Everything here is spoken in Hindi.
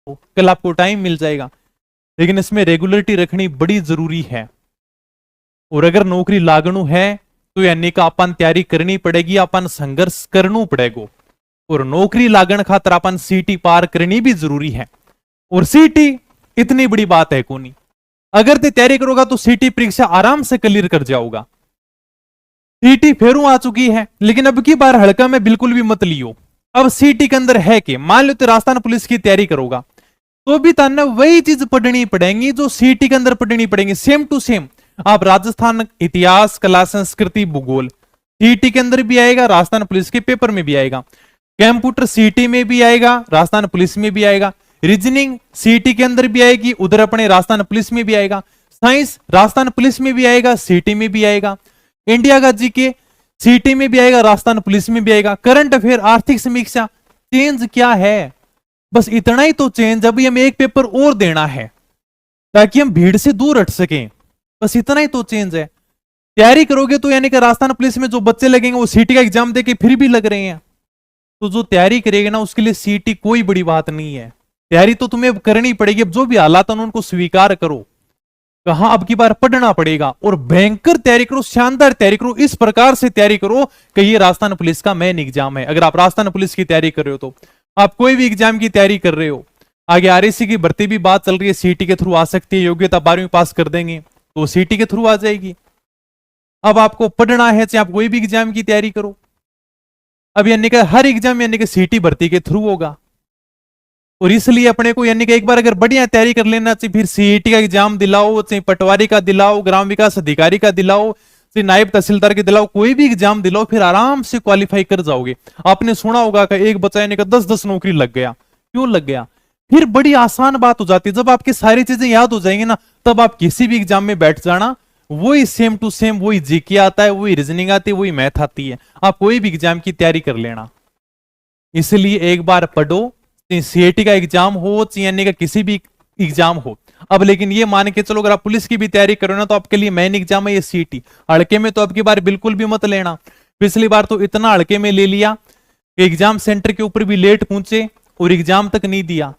आपको, कल आपको टाइम मिल जाएगा। लेकिन इसमें रेगुलरिटी रखनी बड़ी जरूरी है। और अगर नौकरी लागणु है तो यानी का अपन तैयारी करनी पड़ेगी, अपन संघर्ष करना पड़ेगा। और नौकरी लागण खातर अपन सीटी पार करनी भी जरूरी है। और सीटी इतनी बड़ी बात है कोनी, अगर ते तैयारी करोगा तो सीटी परीक्षा आराम से क्लियर कर जाओगा। सीटी फेरू आ चुकी है, लेकिन अब की बार हड़का में बिल्कुल भी मत लियो। अब सीटी के अंदर है कि मान लो तो राजस्थान पुलिस की तैयारी करोगा तो भी तन्ने वही चीज पढ़नी पड़ेगी जो सीटी के अंदर पढ़नी पड़ेगी, सेम टू सेम। आप राजस्थान इतिहास, कला, संस्कृति, भूगोल सीटी के अंदर भी आएगा, राजस्थान पुलिस के पेपर में भी आएगा। कंप्यूटर सीटी में भी आएगा, राजस्थान पुलिस में भी आएगा। रीजनिंग सीटी के अंदर भी आएगी, उधर अपने राजस्थान पुलिस में भी आएगा। साइंस राजस्थान पुलिस में भी आएगा, सीटी में भी आएगा। इंडिया का जीके सीटी में भी आएगा, राजस्थान पुलिस में भी आएगा। करंट अफेयर, आर्थिक समीक्षा, चेंज क्या है? बस इतना ही तो चेंज, अभी हमें एक पेपर और देना है ताकि हम भीड़ से दूर हट सकें, बस इतना ही तो चेंज है। तैयारी करोगे तो यानी कि राजस्थान पुलिस में जो बच्चे लगेंगे वो सीटी का एग्जाम देके फिर भी लग रहे हैं, तो जो तैयारी करेगा ना उसके लिए सीटी कोई बड़ी बात नहीं है। तैयारी तो तुम्हें करनी पड़ेगी, अब जो भी हालात है उनको स्वीकार करो। कहां अब की बार पढ़ना पड़ेगा और भयंकर तैयारी करो, शानदार तैयारी करो, इस प्रकार से तैयारी करो कि ये राजस्थान पुलिस का मेन एग्जाम है। अगर आप राजस्थान पुलिस की तैयारी कर रहे हो तो आप कोई भी एग्जाम की तैयारी कर रहे हो, आगे आरएसी की भर्ती भी बात चल रही है, सीटी के थ्रू आ सकती है, योग्यता 12वीं पास कर देंगे तो सीटी के थ्रू आ जाएगी। अब आपको पढ़ना है चाहे आप कोई भी एग्जाम की तैयारी करो, अब यानी कि हर एग्जाम यानी कि सीटी भर्ती के थ्रू होगा। और इसलिए अपने को यानी कि एक बार अगर बढ़िया तैयारी कर लेना चाहिए, फिर सीईटी का एग्जाम दिलाओ, चाहे पटवारी का दिलाओ, ग्राम विकास अधिकारी का दिलाओ, चाहे नायब तहसीलदार के दिलाओ, कोई भी एग्जाम दिलाओ, फिर आराम से क्वालिफाई कर जाओगे। आपने सुना होगा कि एक बच्चा यानी कि 10-10 नौकरी लग गया, क्यों लग गया? फिर बड़ी आसान बात हो जाती है, जब आपकी सारी चीजें याद हो जाएंगी ना तब आप किसी भी एग्जाम में बैठ जाना, वही सेम टू सेम, वही जीके आता है, वही रीजनिंग आती है, वही मैथ आती है, आप कोई भी एग्जाम की तैयारी कर लेना। इसलिए एक बार पढ़ो, सीएटी का एग्जाम हो यानी कि किसी भी एग्जाम हो। अब लेकिन ये मान के चलो अगर आप पुलिस की भी तैयारी करो ना तो आपके लिए मेन एग्जाम है ये सीटी। हड़के में तो अब की बार बिल्कुल भी मत लेना, पिछली बार तो इतना हड़के में ले लिया, एग्जाम सेंटर के ऊपर भी लेट पहुंचे और एग्जाम तक नहीं दिया।